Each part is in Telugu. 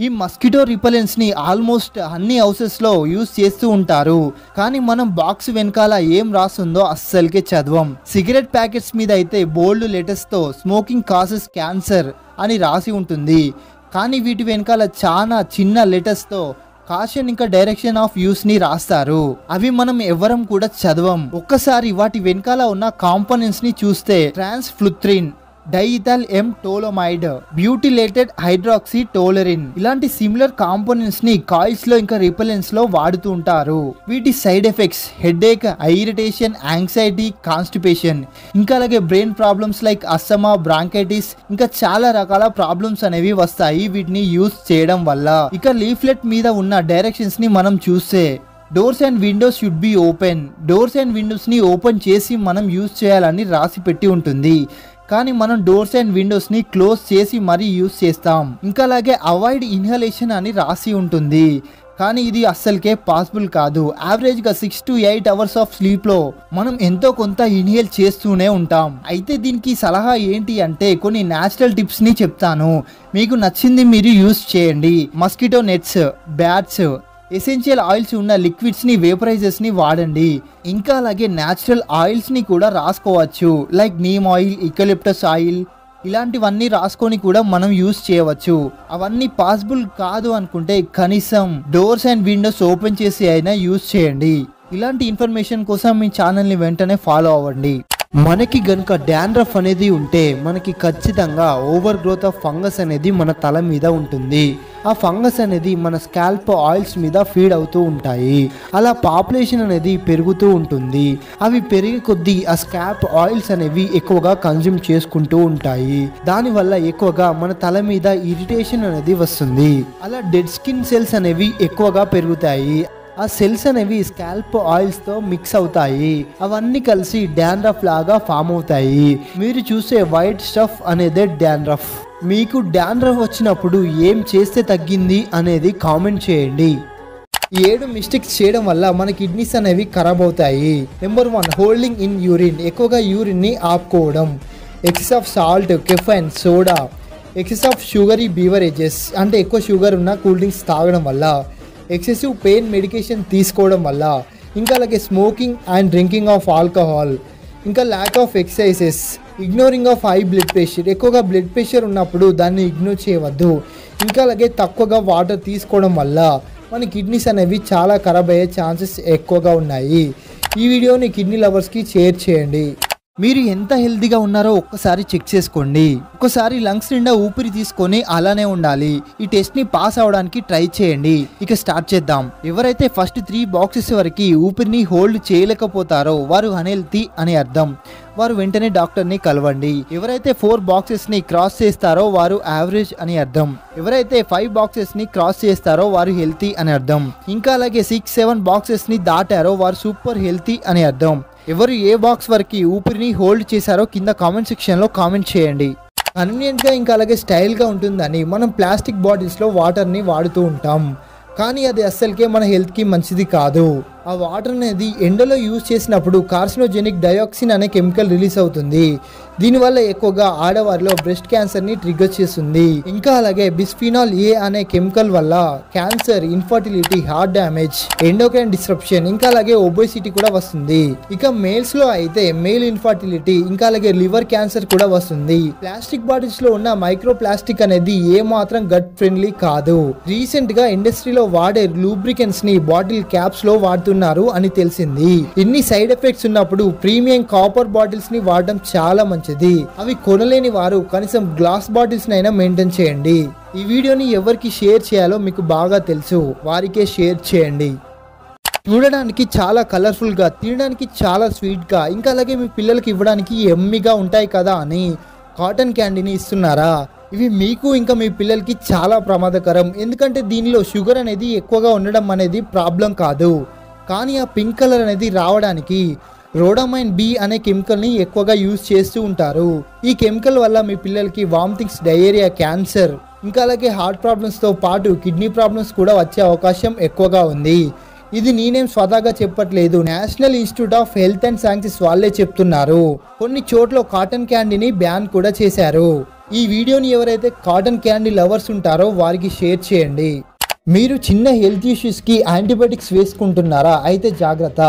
ఈ మస్కిటో రిపెలెంట్స్ ని ఆల్మోస్ట్ అన్ని హౌసెస్ లో యూజ్ చేస్తూ ఉంటారు. కానీ మనం బాక్స్ వెనకాల ఏం రాస్తుందో అస్సలకే చదవం. సిగరెట్ ప్యాకెట్స్ మీద అయితే బోల్డ్ లెటర్స్ తో స్మోకింగ్ కాసెస్ క్యాన్సర్ అని రాసి ఉంటుంది. కానీ వీటి వెనకాల చాలా చిన్న లెటర్స్ తో కాషన్ ఇంకా డైరెక్షన్ ఆఫ్ యూస్ ని రాస్తారు. అవి మనం ఎవరం కూడా చదవం. ఒక్కసారి వాటి వెనకాల ఉన్న కాంపోనెంట్స్ ని చూస్తే ట్రాన్స్ఫ్లుత్రిన్, డైఇథైల్ ఎం టోలోమైడ్, బ్యూటిలేటెడ్ హైడ్రాక్సీ టోలరిన్ ఇలాంటి సిమిలర్ కాంపోనెంట్స్ ని కాయిల్స్ లో ఇంకా రిపెలెంట్స్ లో వాడుతూ ఉంటారు. వీటి side effects headache, I irritation, anxiety, constipation ఇంకా అలాగే brain problems like asthma, bronchitis ఇంకా చాలా రకాల ప్రాబ్లమ్స్ అనేవి వస్తాయి వీటిని యూజ్ చేయడం వల్ల. ఇక లీఫ్లెట్ మీద ఉన్న డైరెక్షన్స్ ని మనం చూస్తే doors and Windows should be open. Doors and Windows ని ఓపెన్ చేసి మనం యూజ్ చేయాలని రాసి పెట్టి ఉంటుంది. కానీ మనం డోర్స్ అండ్ విండోస్ ని క్లోజ్ చేసి మరీ యూజ్ చేస్తాం. ఇంకా అలాగే అవాయిడ్ ఇన్హలేషన్ అని రాసి ఉంటుంది. కానీ ఇది అస్సలకే పాసిబుల్ కాదు. యావరేజ్ గా 6 to 8 hours ఆఫ్ స్లీప్ లో మనం ఎంతో కొంత ఇన్హేల్ చేస్తూనే ఉంటాం. అయితే దీనికి సలహా ఏంటి అంటే కొన్ని న్యాచురల్ టిప్స్ ని చెప్తాను. మీకు నచ్చింది మీరు యూజ్ చేయండి. Mosquito nets, bats, essential oils ఉన్న లిక్విడ్స్ ని, వేపరైజర్స్ ని వాడండి. ఇంకా అలాగే న్యాచురల్ ఆయిల్స్ ని కూడా రాసుకోవచ్చు. Like neem oil, eucalyptus oil ఇలాంటివన్నీ రాసుకొని కూడా మనం యూజ్ చేయవచ్చు. అవన్నీ పాసిబుల్ కాదు అనుకుంటే కనీసం డోర్స్ అండ్ విండోస్ ఓపెన్ చేసి అయినా యూజ్ చేయండి. ఇలాంటి ఇన్ఫర్మేషన్ కోసం మీ ఛానల్ని వెంటనే ఫాలో అవ్వండి. మనకి గనుక డాండ్రఫ్ అనేది ఉంటే మనకి ఖచ్చితంగా ఓవర్ గ్రోత్ ఆఫ్ ఫంగస్ అనేది మన తల మీద ఉంటుంది. ఆ ఫంగస్ అనేది మన స్కాల్ప్ ఆయిల్స్ మీద ఫీడ్ అవుతూ ఉంటాయి. అలా పాపులేషన్ అనేది పెరుగుతూ ఉంటుంది. అవి పెరిగే కొద్దీ ఆ స్కాల్ప్ ఆయిల్స్ అనేవి ఎక్కువగా కన్జ్యూమ్ చేసుకుంటూ ఉంటాయి. దానివల్ల ఎక్కువగా మన తల మీద ఇరిటేషన్ అనేది వస్తుంది. అలా డెడ్ స్కిన్ సెల్స్ అనేవి ఎక్కువగా పెరుగుతాయి. ఆ సెల్స్ అనేవి స్కాల్ప్ ఆయిల్స్ తో మిక్స్ అవుతాయి. అవన్నీ కలిసి డాండ్రఫ్ లాగా ఫామ్ అవుతాయి. మీరు చూసే వైట్ స్టఫ్ అనేదే డాండ్రఫ్. మీకు డాండ్రఫ్ వచ్చినప్పుడు ఏం చేస్తే తగ్గింది అనేది కామెంట్ చేయండి. 7 మిస్టేక్స్ చేయడం వల్ల మన కిడ్నీస్ అనేవి ఖరాబ్ అవుతాయి. Number 1, holding in urine. ఎక్కువగా యూరిన్ ని ఆపుకోవడం. Excess of salt, caffeine, soda, excess of sugary beverages అంటే ఎక్కువ షుగర్ ఉన్న కూల్ డ్రింక్స్ తాగడం వల్ల, ఎక్సెసివ్ పెయిన్ మెడికేషన్ తీసుకోవడం వల్ల, ఇంకా అలాగే smoking and drinking of alcohol, ఇంకా lack of exercises, ignoring of high blood pressure. ఎక్కువగా బ్లడ్ ప్రెషర్ ఉన్నప్పుడు దాన్ని ఇగ్నోర్ చేయవద్దు. ఇంకా అలాగే తక్కువగా వాటర్ తీసుకోవడం వల్ల మన కిడ్నీస్ అనేవి చాలా ఖరాబ్ అయ్యే ఛాన్సెస్ ఎక్కువగా ఉన్నాయి. ఈ వీడియోని కిడ్నీ లవర్స్కి షేర్ చేయండి. మీరు ఎంత హెల్తీగా ఉన్నారో ఒక్కసారి చెక్ చేసుకోండి. ఒక్కసారి లంగ్స్ నిండా ఊపిరి తీసుకొని అలానే ఉండాలి. ఈ టెస్ట్ ని పాస్ అవడానికి ట్రై చేయండి. ఇక స్టార్ట్ చేద్దాం. ఎవరైతే ఫస్ట్ 3 బాక్సెస్ వరకు ఊపిరిని హోల్డ్ చేయలేకపోతారో వారు అన్హెల్తీ అని అర్థం. వారు వెంటనే డాక్టర్ ని కలవండి. ఎవరైతే 4 బాక్సెస్ ని క్రాస్ చేస్తారో వారు యావరేజ్ అని అర్థం. ఎవరైతే 5 బాక్సెస్ ని క్రాస్ చేస్తారో వారు హెల్తీ అని అర్థం. ఇంకా అలాగే 6, 7 బాక్సెస్ ని దాటారో వారు సూపర్ హెల్తీ అని అర్థం. ఎవరు ఏ బాక్స్ వరకు ఊపిరిని హోల్డ్ చేశారో కింద కామెంట్ సెక్షన్లో కామెంట్ చేయండి. కన్వీనియంట్గా ఇంకా అలాగే స్టైల్గా ఉంటుందని మనం ప్లాస్టిక్ బాటిల్స్లో వాటర్ని వాడుతూ ఉంటాం. కానీ అది అస్సలకే మన హెల్త్కి మంచిది కాదు. ఆ వాటర్ అనేది ఎండలో యూజ్ చేసినప్పుడు కార్సినోజెనిక్ డయాక్సిన్ అనే కెమికల్ రిలీజ్ అవుతుంది. దీనివల్ల ఎక్కువగా ఆడవారిలో బ్రెస్ట్ క్యాన్సర్ని ట్రిగ్గర్ చేస్తుంది. ఇంకా అలాగే బిస్ఫినాల్ ఏ అనే కెమికల్ వల్ల cancer, infertility, heart damage, endocrine disruption ఇంకా అలాగే ఒబేసిటీ కూడా వస్తుంది. ఇక మేల్స్ లో అయితే మేల్ ఇన్ఫర్టిలిటీ ఇంకా అలాగే లివర్ క్యాన్సర్ కూడా వస్తుంది. ప్లాస్టిక్ బాటిల్స్ లో ఉన్న మైక్రో ప్లాస్టిక్ అనేది ఏ మాత్రం గట్ ఫ్రెండ్లీ కాదు. రీసెంట్ గా ఇండస్ట్రీలో వాడే లూబ్రికెంట్స్ ని బాటిల్ క్యాప్స్ లో వాడుతున్నారు అని తెలిసింది. ఇన్ని సైడ్ ఎఫెక్ట్స్ ఉన్నప్పుడు ప్రీమియం కాపర్ బాటిల్స్ ని వాడడం చాలా మంచిది. అవి కొనలేని వారు కనీసం గ్లాస్ బాటిల్స్ నైనా మెయింటైన్ చేయండి. ఈ వీడియోని ఎవరికి షేర్ చేయాలో మీకు బాగా తెలుసు, వారికే షేర్ చేయండి. చూడడానికి చాలా కలర్ఫుల్ గా, తినడానికి చాలా స్వీట్ గా ఇంకా అలాగే మీ పిల్లలకి ఇవ్వడానికి ఎమ్మిగా ఉంటాయి కదా అని కాటన్ క్యాండీని ఇస్తున్నారా? ఇవి మీకు ఇంకా మీ పిల్లలకి చాలా ప్రమాదకరం. ఎందుకంటే దీనిలో షుగర్ అనేది ఎక్కువగా ఉండడం అనేది ప్రాబ్లం కాదు. కానీ ఆ పింక్ కలర్ అనేది రావడానికి రోడమైన్ బి అనే కెమికల్ని ఎక్కువగా యూజ్ చేస్తూ ఉంటారు. ఈ కెమికల్ వల్ల మీ పిల్లలకి వామిటింగ్స్, డయేరియా, క్యాన్సర్ ఇంకా అలాగే హార్ట్ ప్రాబ్లమ్స్తో పాటు కిడ్నీ ప్రాబ్లమ్స్ కూడా వచ్చే అవకాశం ఎక్కువగా ఉంది. ఇది నేనేం స్వతహాగా చెప్పట్లేదు, national institute of health and sciences వాళ్ళే చెప్తున్నారు. కొన్ని చోట్ల కాటన్ క్యాండీని బ్యాన్ కూడా చేశారు. ఈ వీడియోని ఎవరైతే కాటన్ క్యాండీ లవర్స్ ఉంటారో వారికి షేర్ చేయండి. మీరు చిన్న హెల్త్ ఇష్యూస్కి యాంటీబయాటిక్స్ వేసుకుంటున్నారా? అయితే జాగ్రత్త.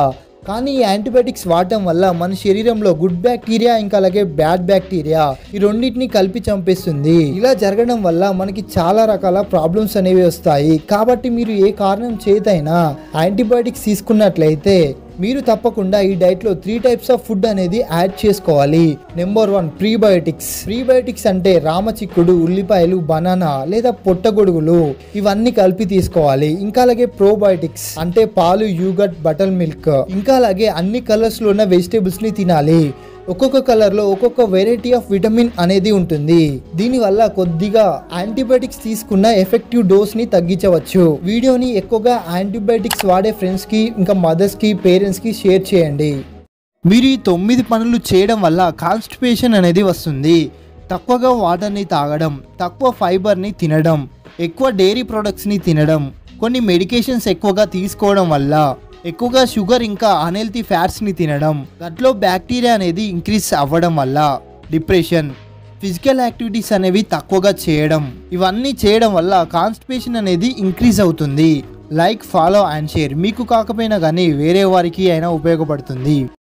కానీ ఈ యాంటీబయాటిక్స్ వాడటం వల్ల మన శరీరంలో గుడ్ బ్యాక్టీరియా ఇంకా అలాగే బ్యాడ్ బ్యాక్టీరియా ఈ రెండింటిని కలిపి చంపేస్తుంది. ఇలా జరగడం వల్ల మనకి చాలా రకాల ప్రాబ్లమ్స్ అనేవి వస్తాయి. కాబట్టి మీరు ఏ కారణం చేతైనా యాంటీబయాటిక్స్ తీసుకున్నట్లయితే మీరు తప్పకుండా ఈ డైట్లో 3 టైప్స్ ఆఫ్ ఫుడ్ అనేది యాడ్ చేసుకోవాలి. Number 1 prebiotics. ప్రీబయోటిక్స్ అంటే రామచిక్కుడు, ఉల్లిపాయలు, బనానా లేదా పొట్టగొడుగులు ఇవన్నీ కలిపి తీసుకోవాలి. ఇంకా అలాగే ప్రోబయోటిక్స్ అంటే పాలు, యూగర్ట్, బటర్ మిల్క్. ఇంకా అలాగే అన్ని కలర్స్ లో ఉన్న వెజిటేబుల్స్ ని తినాలి. ఒక్కొక్క కలర్ లో ఒక్కొక్క వెరైటీ ఆఫ్ విటమిన్ అనేది ఉంటుంది. దీనివల్ల కొద్దిగా యాంటీబయాటిక్స్ తీసుకున్న ఎఫెక్టివ్ డోస్ ని తగ్గించవచ్చు. వీడియోని ఎక్కువగా యాంటీబయాటిక్స్ వాడే ఫ్రెండ్స్ కి ఇంకా మదర్స్ కి పేరెంట్స్ కి షేర్ చేయండి. మీరు ఈ 9 పనులు చేయడం వల్ల కాన్స్టిపేషన్ అనేది వస్తుంది. తక్కువగా వాటర్ని తాగడం, తక్కువ ఫైబర్ని తినడం, ఎక్కువ డైరీ ప్రొడక్ట్స్ని తినడం, కొన్ని మెడికేషన్స్ ఎక్కువగా తీసుకోవడం వల్ల, ఎక్కువగా షుగర్ ఇంకా అన్హెల్తీ ఫ్యాట్స్ని తినడం, గట్లో బ్యాక్టీరియా అనేది ఇంక్రీజ్ అవ్వడం వల్ల, డిప్రెషన్, ఫిజికల్ యాక్టివిటీస్ అనేవి తక్కువగా చేయడం, ఇవన్నీ చేయడం వల్ల కాన్స్టిపేషన్ అనేది ఇంక్రీజ్ అవుతుంది. Like, follow and share. మీకు కాకపోయినా కానీ వేరే వారికి అయినా ఉపయోగపడుతుంది.